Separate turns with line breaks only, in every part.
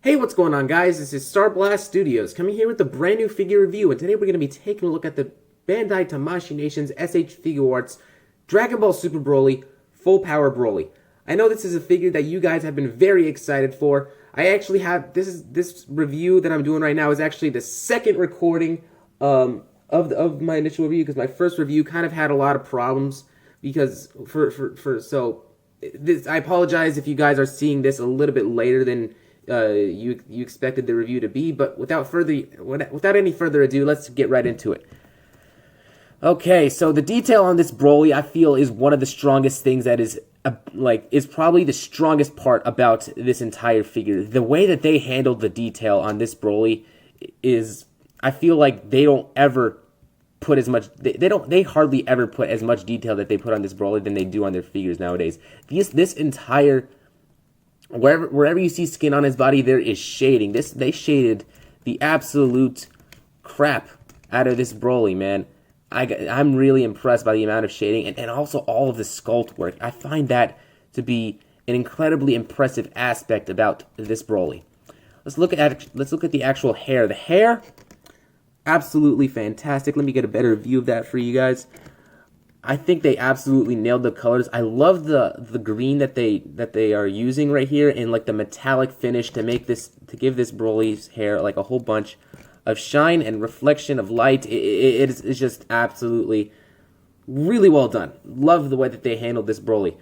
Hey, what's going on, guys? This is Star Blast Studios coming here with a brand new figure review, and today we're going to be taking a look at the Bandai Tamashi Nation's SH Figuarts Dragonball Super Broly Full Power Broly. I know this is a figure that you guys have been very excited for. I actually have this review that I'm doing right now is actually the second recording of my initial review, because my first review kind of had a lot of problems because I apologize if you guys are seeing this a little bit later than you expected the review to be, but without any further ado, let's get right into it. Okay, so the detail on this Broly, I feel, is one of the strongest things that is probably the strongest part about this entire figure. The way that they handled the detail on this Broly is, I feel like they don't ever put as much, they hardly ever put as much detail that they put on this Broly than they do on their figures nowadays. This entire, wherever you see skin on his body, there is shading. They shaded the absolute crap out of this Broly, man. I'm really impressed by the amount of shading and also all of the sculpt work. I find that to be an incredibly impressive aspect about this Broly. Let's look at the actual hair. The hair, absolutely fantastic. Let me get a better view of that for you guys. I think they absolutely nailed the colors. I love the green that they are using right here in like the metallic finish to give this Broly's hair like a whole bunch of shine and reflection of light. It's just absolutely really well done. Love the way that they handled this Broly.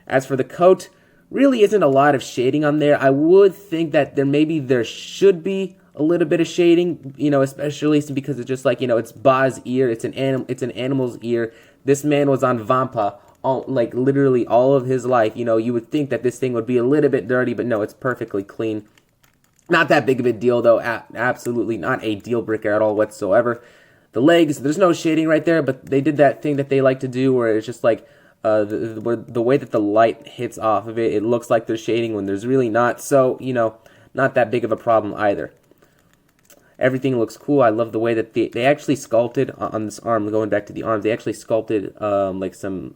As for the coat, really isn't a lot of shading on there. I would think that there should be a little bit of shading, especially because it's just like, it's Ba's ear, it's an animal's ear. This man was on Vampa, literally all of his life. You would think that this thing would be a little bit dirty, but no, it's perfectly clean. Not that big of a deal, though. Absolutely not a deal breaker at all whatsoever. The legs, there's no shading right there, but they did that thing that they like to do where it's just like the way that the light hits off of it, it looks like there's shading when there's really not. So, not that big of a problem either. Everything looks cool. I love the way that they actually sculpted on this arm. Going back to the arm, they actually sculpted like some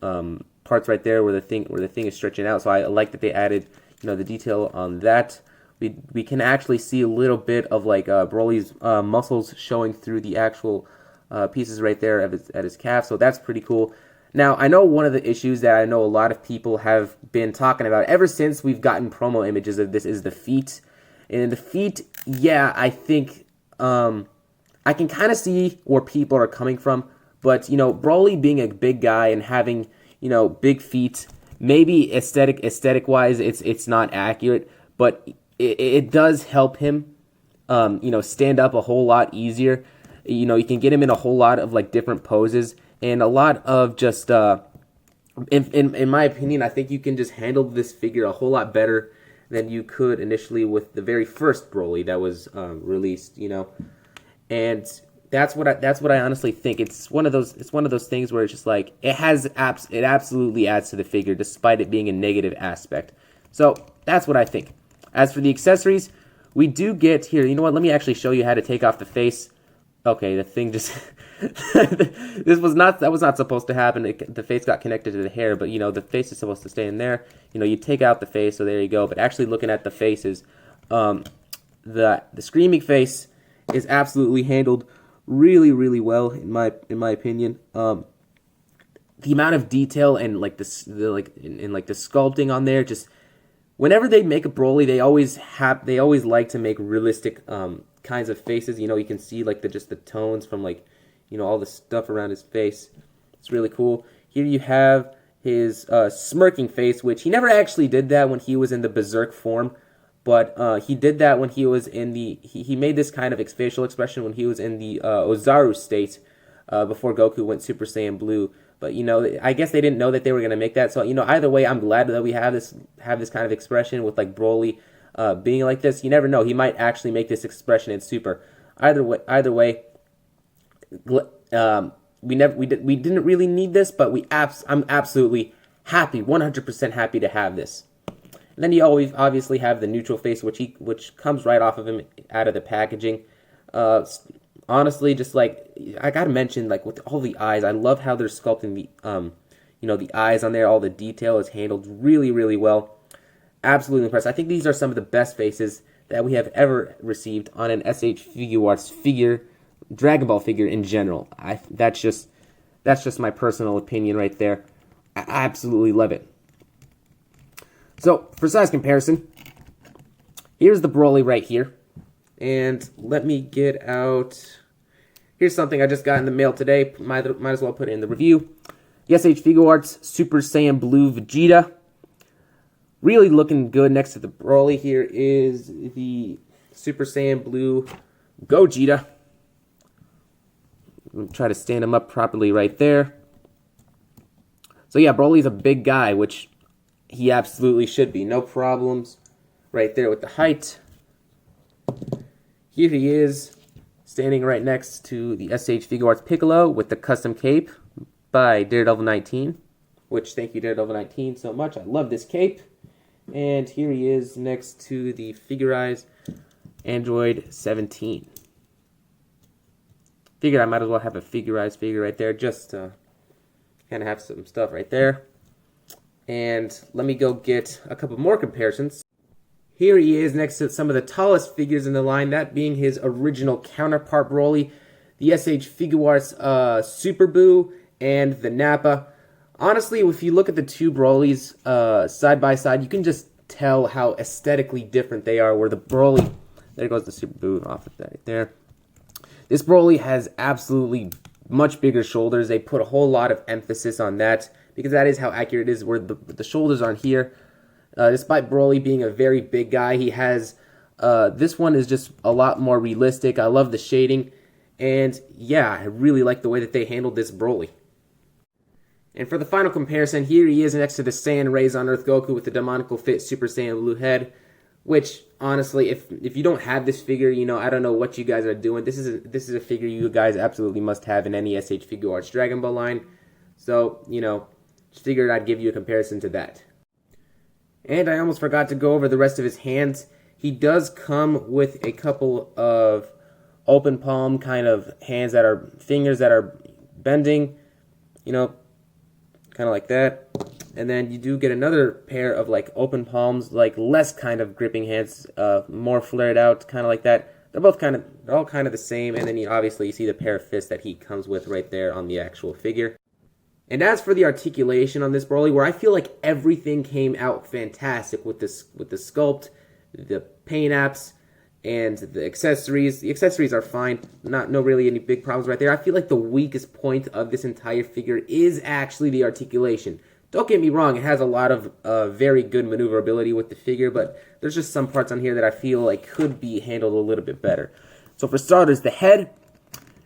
parts right there where the thing is stretching out. So I like that they added the detail on that. We can actually see a little bit of like Broly's muscles showing through the actual pieces right there at his calf. So that's pretty cool. Now, I know one of the issues that I know a lot of people have been talking about ever since we've gotten promo images of this is the feet. And the feet, yeah, I think I can kind of see where people are coming from. But, Broly being a big guy and having, big feet, maybe aesthetic-wise, it's not accurate. But it does help him, stand up a whole lot easier. You can get him in a whole lot of like different poses and a lot of just, in my opinion, I think you can just handle this figure a whole lot better than you could initially with the very first Broly that was released. And that's what I honestly think. It's one of those things where it's just like it absolutely adds to the figure despite it being a negative aspect. So that's what I think. As for the accessories, we do get here. You know what? Let me actually show you how to take off the face. Okay, the thing just that was not supposed to happen. The face got connected to the hair, but the face is supposed to stay in there. You take out the face, so there you go. But actually, looking at the faces, the screaming face is absolutely handled really, really well in my opinion. The amount of detail and the sculpting on there, just whenever they make a Broly, they always like to make realistic kinds of faces. You can see the tones from all the stuff around his face. It's really cool. Here you have his smirking face, which he never actually did that when he was in the Berserk form, but he did that when he was in he made this kind of facial expression when he was in the Ozaru state before Goku went Super Saiyan Blue. But I guess they didn't know that they were gonna make that. So either way, I'm glad that we have this kind of expression with Broly being like this. You never know; he might actually make this expression in Super. Either way, we didn't really need this, but I'm absolutely happy, 100% happy to have this. And then you always obviously have the neutral face, which comes right off of him out of the packaging. Honestly, just I gotta mention, with all the eyes, I love how they're sculpting the eyes on there. All the detail is handled really, really well. Absolutely impressed. I think these are some of the best faces that we have ever received on an SH Figuarts figure, Dragon Ball figure in general. That's just my personal opinion right there. I absolutely love it. So, for size comparison, here's the Broly right here. And let me get out... Here's something I just got in the mail today. Might as well put it in the review. The SH Figuarts Super Saiyan Blue Vegeta. Really looking good next to the Broly. Here is the Super Saiyan Blue Gogeta. I'm gonna try to stand him up properly right there. So yeah, Broly's a big guy, which he absolutely should be. No problems right there with the height. Here he is, standing right next to the SH Figuarts Piccolo with the custom cape by Daredevil 19. Which, thank you Daredevil 19 so much. I love this cape. And here he is next to the Figurized Android 17. Figured I might as well have a Figurized figure right there, just to kind of have some stuff right there. And let me go get a couple more comparisons. Here he is next to some of the tallest figures in the line, that being his original counterpart Broly, the SH Figuarts Super Buu and the Nappa. Honestly, if you look at the two Brolys side by side, you can just tell how aesthetically different they are, where the Broly... There goes the Super Buu off of that right there. This Broly has absolutely much bigger shoulders. They put a whole lot of emphasis on that, because that is how accurate it is, where the shoulders aren't here. Despite Broly being a very big guy, he has... this one is just a lot more realistic. I love the shading. And yeah, I really like the way that they handled this Broly. And for the final comparison, here he is next to the Saiyan Rays on Earth Goku with the demonical fit Super Saiyan Blue head. Which, honestly, if you don't have this figure, you know, I don't know what you guys are doing. This is a figure you guys absolutely must have in any SH Figuarts Dragon Ball line. So, you know, just figured I'd give you a comparison to that. And I almost forgot to go over the rest of his hands. He does come with a couple of open palm kind of hands that are fingers that are bending, you know, kind of like that. And then you do get another pair of like open palms, like less kind of gripping hands, more flared out, kind of like that. They're all kind of the same. And then you see the pair of fists that he comes with right there on the actual figure. And as for the articulation on this Broly, where I feel like everything came out fantastic with the sculpt, the paint apps, and the accessories. The accessories are fine, no really any big problems right there. I feel like the weakest point of this entire figure is actually the articulation. Don't get me wrong, it has a lot of very good maneuverability with the figure, but there's just some parts on here that I feel like could be handled a little bit better. So for starters, the head.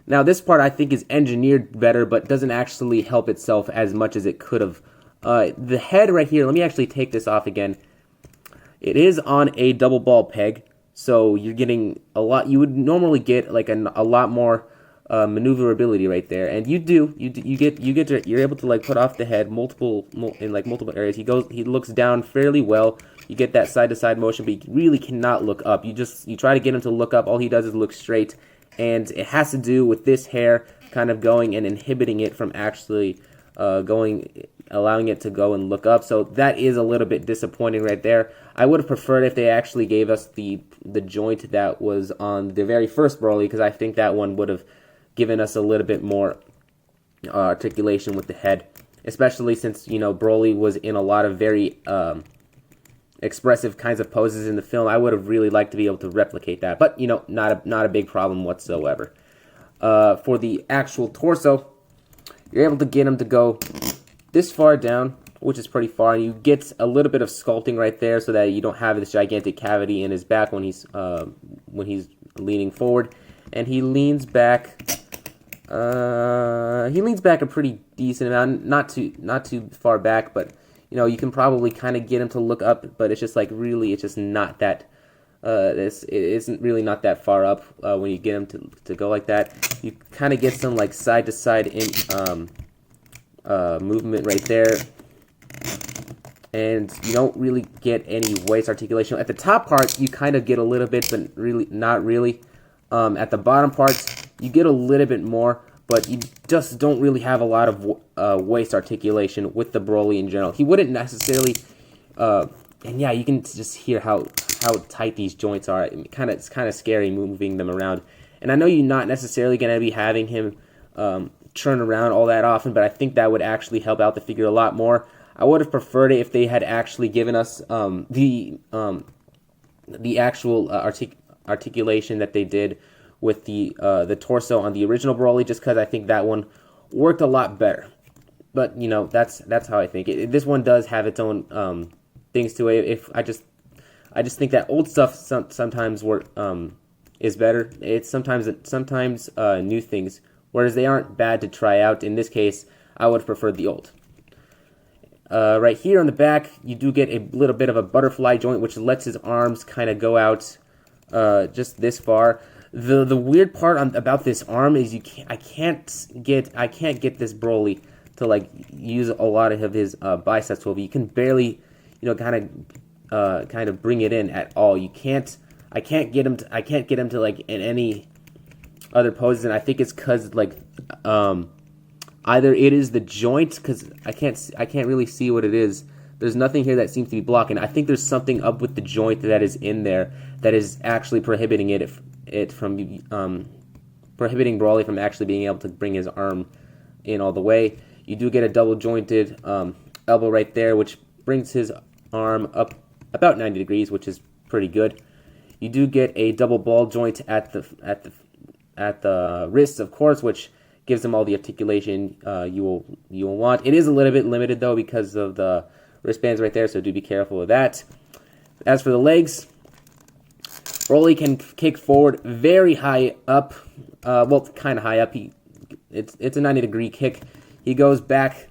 Now, this part I think is engineered better, but doesn't actually help itself as much as it could have. The head right here, let me actually take this off again. It is on a double ball peg, so you're getting a lot. You would normally get like a lot more maneuverability right there, and you're able to like put off the head in multiple areas. He looks down fairly well. You get that side to side motion, but you really cannot look up. You try to get him to look up. All he does is look straight. And it has to do with this hair kind of going and inhibiting it from actually allowing it to go and look up. So that is a little bit disappointing right there. I would have preferred if they actually gave us the joint that was on the very first Broly, because I think that one would have given us a little bit more articulation with the head, especially since, you know, Broly was in a lot of very expressive kinds of poses in the film. I would have really liked to be able to replicate that, but you know, not a big problem whatsoever. For the actual torso, you're able to get him to go this far down, which is pretty far, and you get a little bit of sculpting right there so that you don't have this gigantic cavity in his back when he's leaning forward, and he leans back. He leans back a pretty decent amount, not too far back, but you know, you can probably kind of get him to look up, but it's just like really, it's just not that. It isn't really not that far up when you get him to go like that. You kind of get some like side to side in movement right there, and you don't really get any waist articulation. At the top part, you kind of get a little bit, but really not really. At the bottom parts, you get a little bit more, but you just don't really have a lot of waist articulation with the Broly in general. He wouldn't necessarily, and yeah, you can just hear how how tight these joints are. It's kind of scary moving them around. And I know you're not necessarily going to be having him turn around all that often, but I think that would actually help out the figure a lot more. I would have preferred it if they had actually given us the actual articulation that they did with the torso on the original Broly, just because I think that one worked a lot better. But you know, that's how I think it. This one does have its own things to it. I just think that old stuff sometimes is better. It's sometimes new things, whereas they aren't bad to try out. In this case, I would prefer the old. Right here on the back, you do get a little bit of a butterfly joint, which lets his arms kind of go out just this far. The weird part about this arm is I can't get this Broly to like use a lot of his biceps swivel. You can barely, kind of bring it in at all. I can't get him to like in any other poses, and I think it's because like either it is the joint, because I can't really see what it is. There's nothing here that seems to be blocking. I think there's something up with the joint that is in there that is actually prohibiting it from prohibiting Broly from actually being able to bring his arm in all the way. You do get a double jointed elbow right there, which brings his arm up about 90 degrees, which is pretty good. You do get a double ball joint at the wrists, of course, which gives him all the articulation you will want. It is a little bit limited though because of the wristbands right there, so do be careful of that. As for the legs, Broly can kick forward very high up. Well, kind of high up. It's a 90-degree kick. He goes back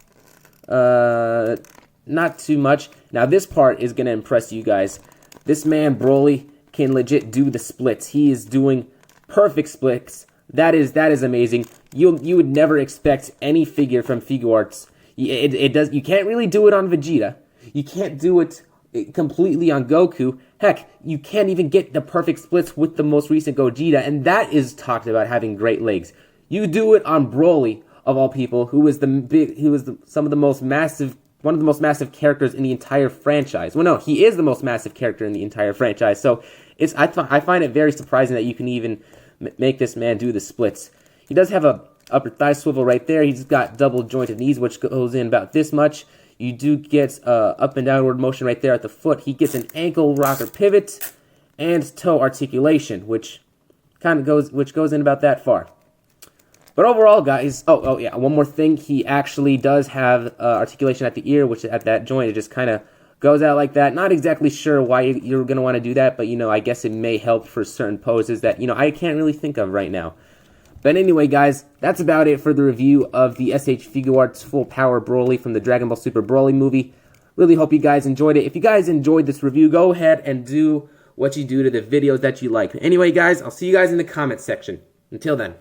not too much. Now this part is going to impress you guys. This man, Broly, can legit do the splits. He is doing perfect splits. That is amazing. You would never expect any figure from Figuarts. You can't really do it on Vegeta. You can't do it completely on Goku. Heck, you can't even get the perfect splits with the most recent Gogeta, and that is talked about having great legs. You do it on Broly, of all people, who is one of the most massive characters in the entire franchise. Well, no, he is the most massive character in the entire franchise. So I find it very surprising that you can even make this man do the splits. He does have a upper thigh swivel right there. He's got double jointed knees, which goes in about this much. You do get up and downward motion right there at the foot. He gets an ankle rocker pivot and toe articulation, which goes in about that far. But overall, guys, oh yeah, one more thing. He actually does have articulation at the ear, which at that joint, it just kind of goes out like that. Not exactly sure why you're going to want to do that, but, I guess it may help for certain poses that, I can't really think of right now. But anyway, guys, that's about it for the review of the SH Figuarts Full Power Broly from the Dragon Ball Super Broly movie. Really hope you guys enjoyed it. If you guys enjoyed this review, go ahead and do what you do to the videos that you like. Anyway, guys, I'll see you guys in the comments section. Until then.